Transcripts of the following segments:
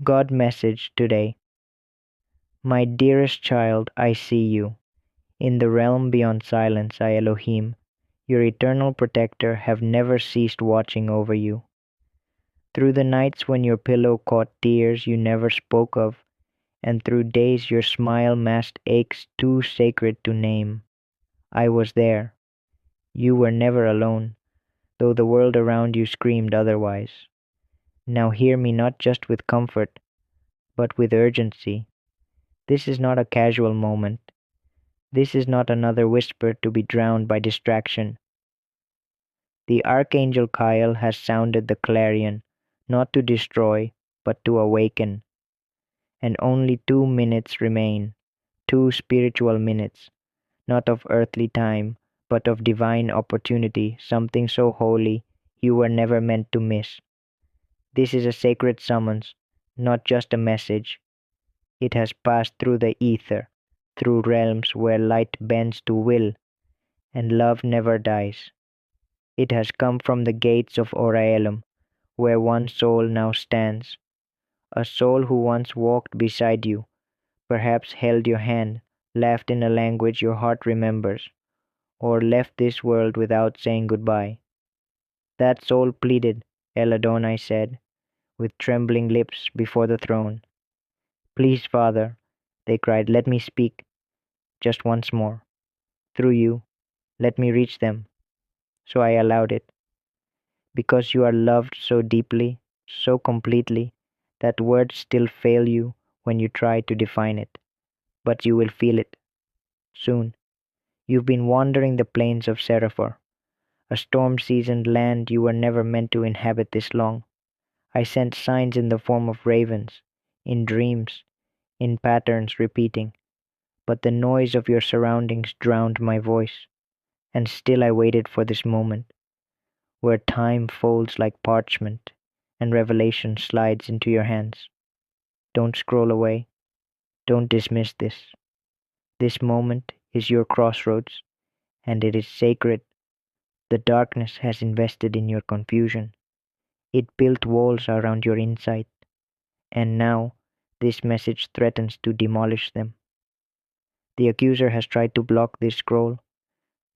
God message today. My dearest child, I see you. In the realm beyond silence, I Elohim, your eternal protector, have never ceased watching over you. Through the nights when your pillow caught tears you never spoke of, and through days your smile masked aches too sacred to name, I was there. You were never alone, though the world around you screamed otherwise. Now hear me not just with comfort, but with urgency. This is not a casual moment. This is not another whisper to be drowned by distraction. The Archangel Michael has sounded the clarion, not to destroy, but to awaken. And only 2 minutes remain, 2 spiritual minutes, not of earthly time, but of divine opportunity, something so holy you were never meant to miss. This is a sacred summons, not just a message. It has passed through the ether, through realms where light bends to will and love never dies. It has come from the gates of Oraelum, where one soul now stands, a soul who once walked beside you, perhaps held your hand, laughed in a language your heart remembers, or left this world without saying goodbye. That soul pleaded, El Adonai said, with trembling lips before the throne. Please, Father, they cried, let me speak, just once more. Through you, let me reach them. So I allowed it. Because you are loved so deeply, so completely, that words still fail you when you try to define it. But you will feel it. Soon. You've been wandering the plains of Seraphor, a storm-seasoned land you were never meant to inhabit this long. I sent signs in the form of ravens, in dreams, in patterns repeating, but the noise of your surroundings drowned my voice, and still I waited for this moment, where time folds like parchment and revelation slides into your hands. Don't scroll away. Don't dismiss this. This moment is your crossroads, and it is sacred. The darkness has invested in your confusion. It built walls around your insight, and now this message threatens to demolish them. The accuser has tried to block this scroll,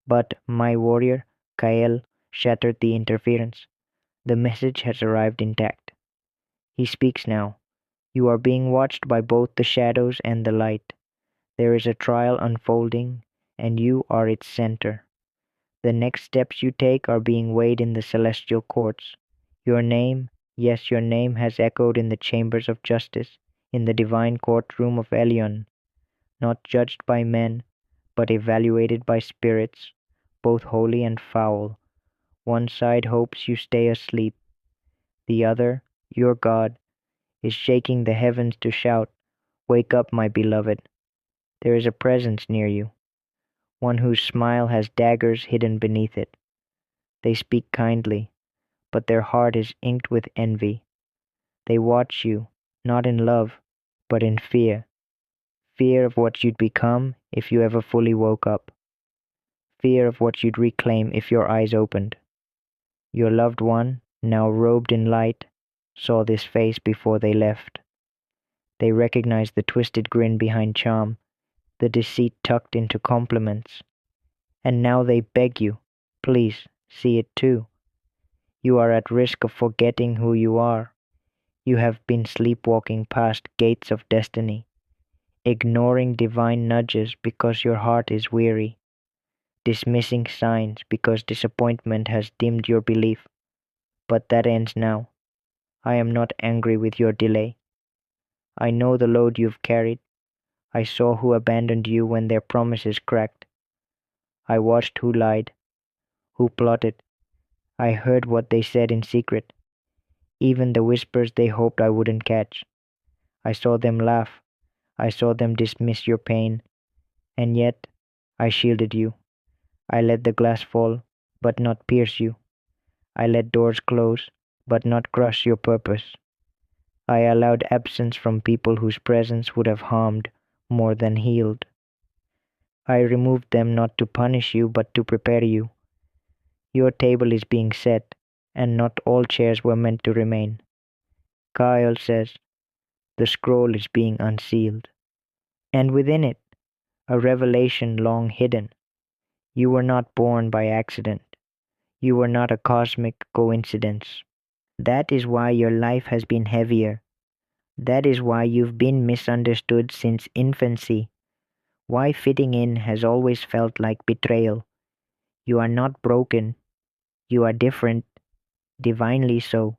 but my warrior, Kael, shattered the interference. The message has arrived intact. He speaks now. You are being watched by both the shadows and the light. There is a trial unfolding, and you are its center. The next steps you take are being weighed in the celestial courts. Your name, yes, your name has echoed in the chambers of justice, in the divine courtroom of Elion, not judged by men, but evaluated by spirits, both holy and foul. One side hopes you stay asleep. The other, your God, is shaking the heavens to shout, wake up, my beloved. There is a presence near you, one whose smile has daggers hidden beneath it. They speak kindly, but their heart is inked with envy. They watch you, not in love, but in fear. Fear of what you'd become if you ever fully woke up. Fear of what you'd reclaim if your eyes opened. Your loved one, now robed in light, saw this face before they left. They recognized the twisted grin behind charm, the deceit tucked into compliments. And now they beg you, please, see it too. You are at risk of forgetting who you are. You have been sleepwalking past gates of destiny, ignoring divine nudges because your heart is weary, dismissing signs because disappointment has dimmed your belief. But that ends now. I am not angry with your delay. I know the load you've carried. I saw who abandoned you when their promises cracked. I watched who lied, who plotted. I heard what they said in secret, even the whispers they hoped I wouldn't catch. I saw them laugh. I saw them dismiss your pain. And yet, I shielded you. I let the glass fall, but not pierce you. I let doors close, but not crush your purpose. I allowed absence from people whose presence would have harmed more than healed. I removed them not to punish you, but to prepare you. Your table is being set, and not all chairs were meant to remain. Kyle says, The scroll is being unsealed. And within it, a revelation long hidden. You were not born by accident. You were not a cosmic coincidence. That is why your life has been heavier. That is why you've been misunderstood since infancy. Why fitting in has always felt like betrayal. You are not broken. You are different, divinely so.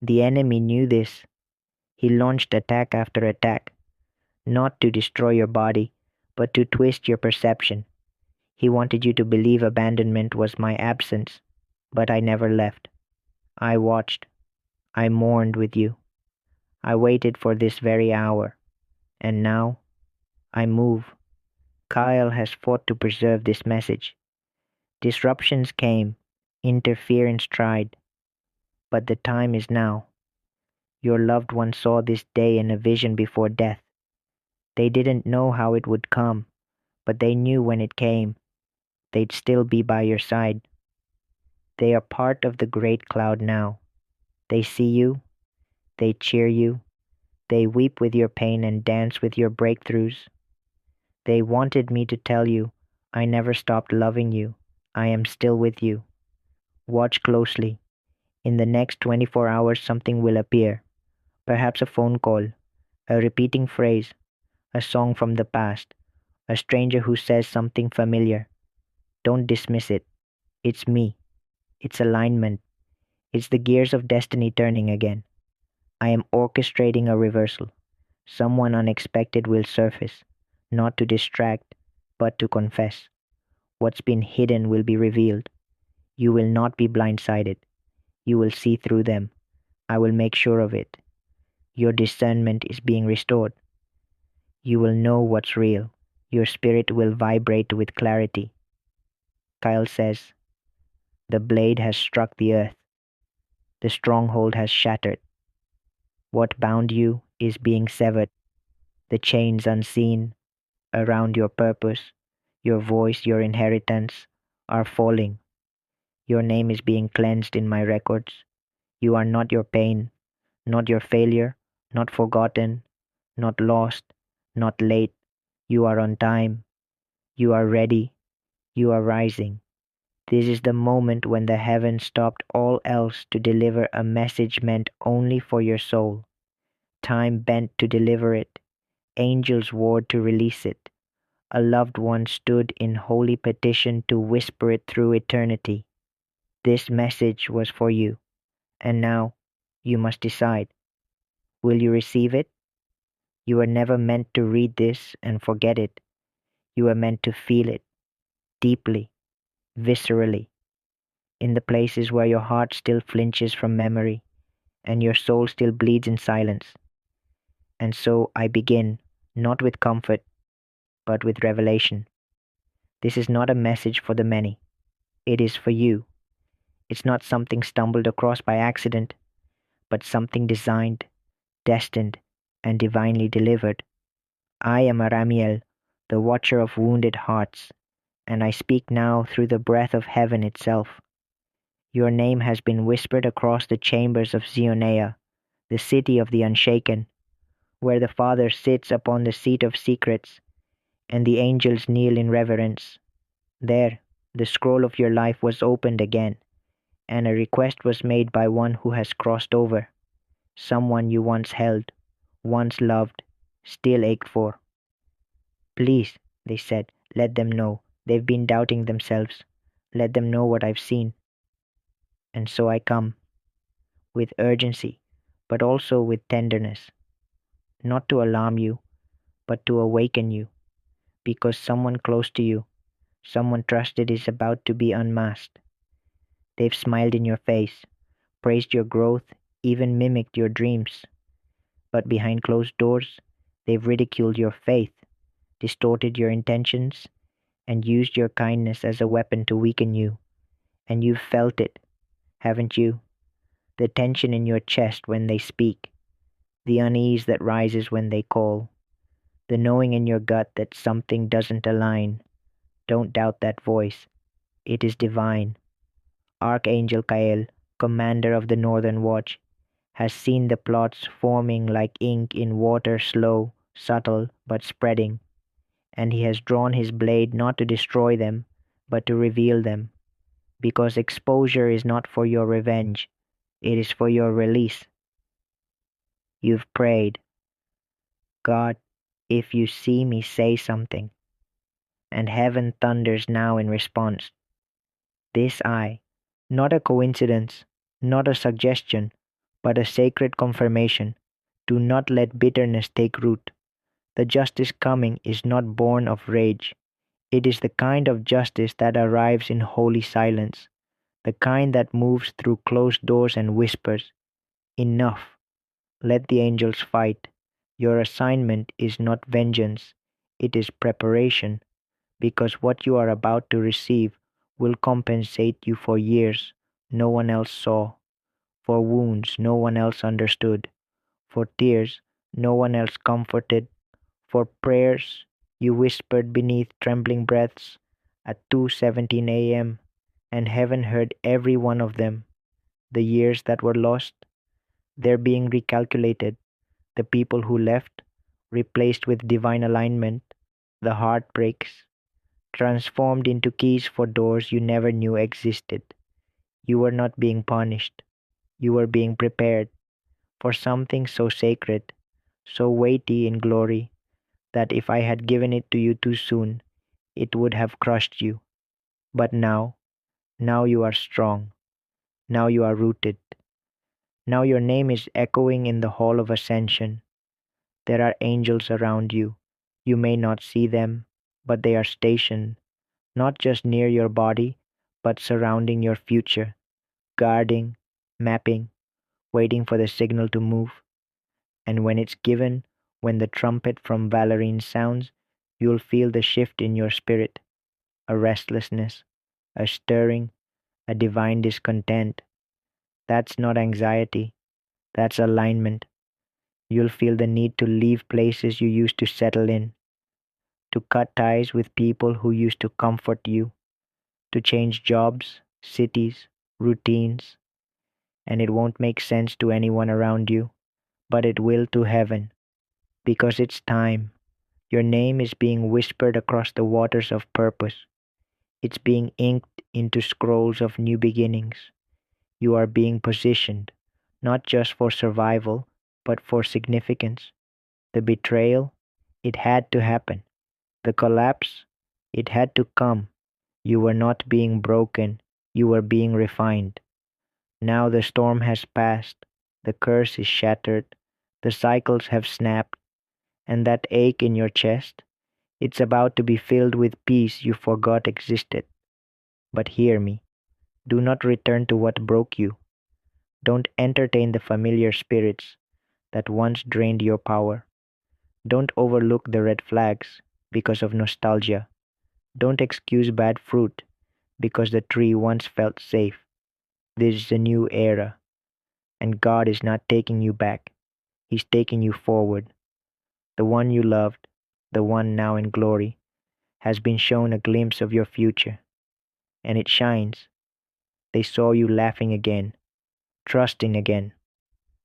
The enemy knew this. He launched attack after attack, not to destroy your body, but to twist your perception. He wanted you to believe abandonment was my absence, but I never left. I watched. I mourned with you. I waited for this very hour. And now, I move. Kyle has fought to preserve this message. Disruptions came, interference tried, but the time is now. Your loved one saw this day in a vision before death. They didn't know how it would come, but they knew when it came, they'd still be by your side. They are part of the great cloud now. They see you, they cheer you, they weep with your pain and dance with your breakthroughs. They wanted me to tell you, I never stopped loving you. I am still with you. Watch closely. In the next 24 hours, something will appear. Perhaps a phone call, a repeating phrase, a song from the past, a stranger who says something familiar. Don't dismiss it. It's me. It's alignment. It's the gears of destiny turning again. I am orchestrating a reversal. Someone unexpected will surface, not to distract, but to confess. What's been hidden will be revealed. You will not be blindsided. You will see through them. I will make sure of it. Your discernment is being restored. You will know what's real. Your spirit will vibrate with clarity. Kyle says, the blade has struck the earth. The stronghold has shattered. What bound you is being severed. The chains unseen around your purpose, your voice, your inheritance are falling. Your name is being cleansed in my records. You are not your pain, not your failure, not forgotten, not lost, not late. You are on time. You are ready. You are rising. This is the moment when the heavens stopped all else to deliver a message meant only for your soul. Time bent to deliver it. Angels warred to release it. A loved one stood in holy petition to whisper it through eternity. This message was for you, and now you must decide. Will you receive it? You were never meant to read this and forget it. You were meant to feel it deeply, viscerally, in the places where your heart still flinches from memory and your soul still bleeds in silence. And so I begin, not with comfort, but with revelation. This is not a message for the many. It is for you. It's not something stumbled across by accident, but something designed, destined, and divinely delivered. I am Aramiel, the watcher of wounded hearts, and I speak now through the breath of heaven itself. Your name has been whispered across the chambers of Zionea, the city of the unshaken, where the Father sits upon the seat of secrets, and the angels kneel in reverence. There, the scroll of your life was opened again, and a request was made by one who has crossed over, someone you once held, once loved, still ached for. Please, they said, let them know. They've been doubting themselves. Let them know what I've seen. And so I come, with urgency, but also with tenderness, not to alarm you, but to awaken you, because someone close to you, someone trusted is about to be unmasked. They've smiled in your face, praised your growth, even mimicked your dreams. But behind closed doors, they've ridiculed your faith, distorted your intentions, and used your kindness as a weapon to weaken you. And you've felt it, haven't you? The tension in your chest when they speak, the unease that rises when they call, the knowing in your gut that something doesn't align. Don't doubt that voice. It is divine. Archangel Michael, commander of the Northern Watch, has seen the plots forming like ink in water, slow, subtle, but spreading, and he has drawn his blade not to destroy them, but to reveal them, because exposure is not for your revenge, it is for your release. You've prayed, God, if you see me, say something, and heaven thunders now in response. This eye, not a coincidence, not a suggestion, but a sacred confirmation. Do not let bitterness take root. The justice coming is not born of rage. It is the kind of justice that arrives in holy silence, the kind that moves through closed doors and whispers, enough, let the angels fight. Your assignment is not vengeance, it is preparation, because what you are about to receive will compensate you for years no one else saw, for wounds no one else understood, for tears no one else comforted, for prayers you whispered beneath trembling breaths at 2:17 a.m. and heaven heard every one of them. The years that were lost, they're being recalculated. The people who left, replaced with divine alignment. The heartbreaks, transformed into keys for doors you never knew existed. You were not being punished. You were being prepared for something so sacred, so weighty in glory, that if I had given it to you too soon, it would have crushed you. But now you are strong. Now you are rooted. Now your name is echoing in the hall of ascension. There are angels around you. You may not see them, but they are stationed, not just near your body, but surrounding your future, guarding, mapping, waiting for the signal to move. And when it's given, when the trumpet from Valerian sounds, you'll feel the shift in your spirit, a restlessness, a stirring, a divine discontent. That's not anxiety, that's alignment. You'll feel the need to leave places you used to settle in, to cut ties with people who used to comfort you, to change jobs, cities, routines, and it won't make sense to anyone around you, but it will to heaven, because it's time. Your name is being whispered across the waters of purpose. It's being inked into scrolls of new beginnings. You are being positioned, not just for survival, but for significance. The betrayal, it had to happen. The collapse, it had to come. You were not being broken, you were being refined. Now the storm has passed, the curse is shattered, the cycles have snapped, and that ache in your chest, it's about to be filled with peace you forgot existed. But hear me, do not return to what broke you. Don't entertain the familiar spirits that once drained your power. Don't overlook the red flags because of nostalgia. Don't excuse bad fruit because the tree once felt safe. This is a new era, and God is not taking you back. He's taking you forward. The one you loved, the one now in glory, has been shown a glimpse of your future, and it shines. They saw you laughing again, trusting again,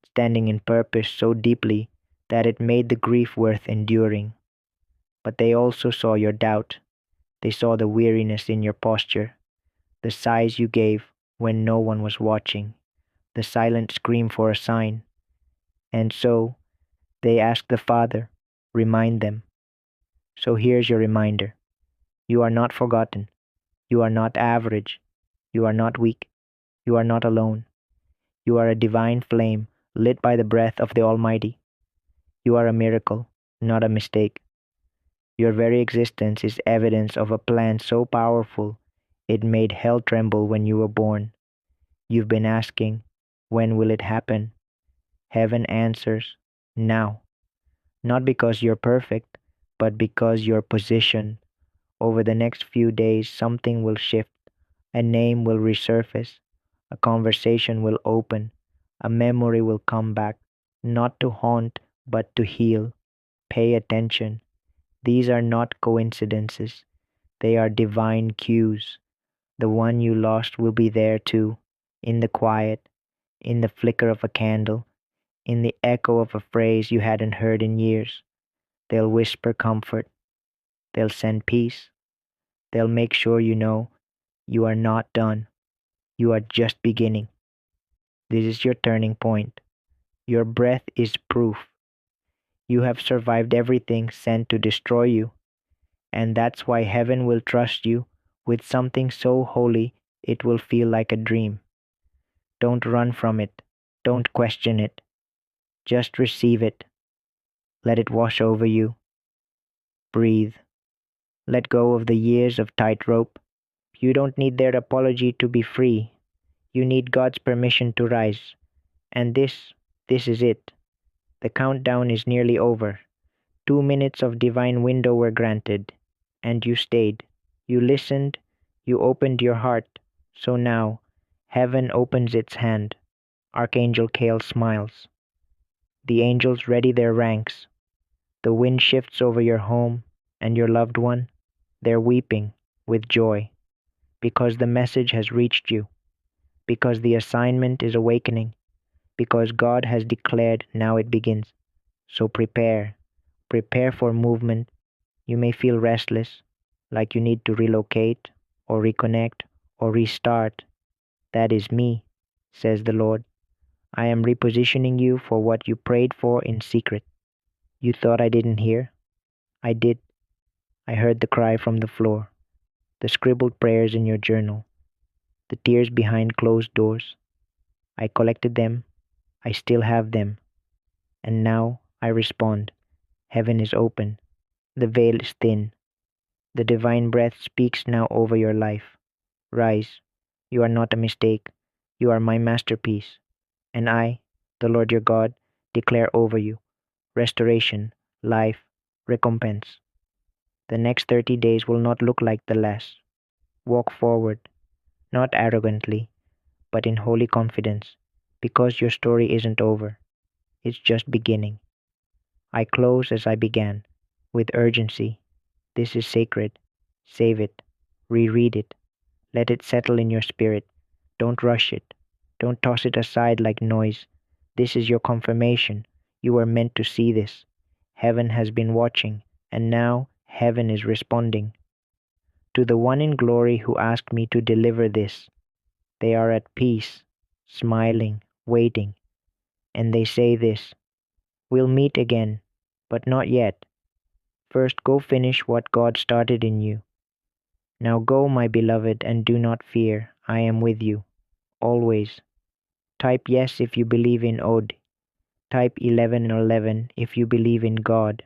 standing in purpose so deeply that it made the grief worth enduring. But they also saw your doubt. They saw the weariness in your posture, the sighs you gave when no one was watching, the silent scream for a sign. And so they asked the Father, remind them. So here's your reminder. You are not forgotten. You are not average. You are not weak. You are not alone. You are a divine flame lit by the breath of the Almighty. You are a miracle, not a mistake. Your very existence is evidence of a plan so powerful it made hell tremble when you were born. You've been asking, when will it happen? Heaven answers, now. Not because you're perfect, but because you're positioned. Over the next few days, something will shift. A name will resurface. A conversation will open. A memory will come back, not to haunt, but to heal. Pay attention. These are not coincidences. They are divine cues. The one you lost will be there too, in the quiet, in the flicker of a candle, in the echo of a phrase you hadn't heard in years. They'll whisper comfort, they'll send peace, they'll make sure you know you are not done, you are just beginning. This is your turning point. Your breath is proof. You have survived everything sent to destroy you, and that's why heaven will trust you with something so holy it will feel like a dream. Don't run from it. Don't question it. Just receive it. Let it wash over you. Breathe. Let go of the years of tightrope. You don't need their apology to be free. You need God's permission to rise. And this is it. The countdown is nearly over. 2 minutes of divine window were granted. And you stayed. You listened. You opened your heart. So now, heaven opens its hand. Archangel Michael smiles. The angels ready their ranks. The wind shifts over your home and your loved one. They're weeping with joy because the message has reached you, because the assignment is awakening, because God has declared now it begins. So prepare. Prepare for movement. You may feel restless, like you need to relocate or reconnect or restart. That is me, says the Lord. I am repositioning you for what you prayed for in secret. You thought I didn't hear? I did. I heard the cry from the floor, the scribbled prayers in your journal, the tears behind closed doors. I collected them. I still have them. And now I respond. Heaven is open. The veil is thin. The divine breath speaks now over your life. Rise. You are not a mistake. You are my masterpiece. And I, the Lord your God, declare over you restoration, life, recompense. The next 30 days will not look like the last. Walk forward, not arrogantly, but in holy confidence, because your story isn't over. It's just beginning. I close as I began, with urgency. This is sacred. Save it. Reread it. Let it settle in your spirit. Don't rush it. Don't toss it aside like noise. This is your confirmation. You were meant to see this. Heaven has been watching, and now heaven is responding. To the one in glory who asked me to deliver this, they are at peace, smiling, waiting, and they say this: we'll meet again, but not yet. First, go finish what God started in you. Now go, my beloved, and do not fear. I am with you, always. Type yes if you believe in Ode. Type 11 and 11 if you believe in God.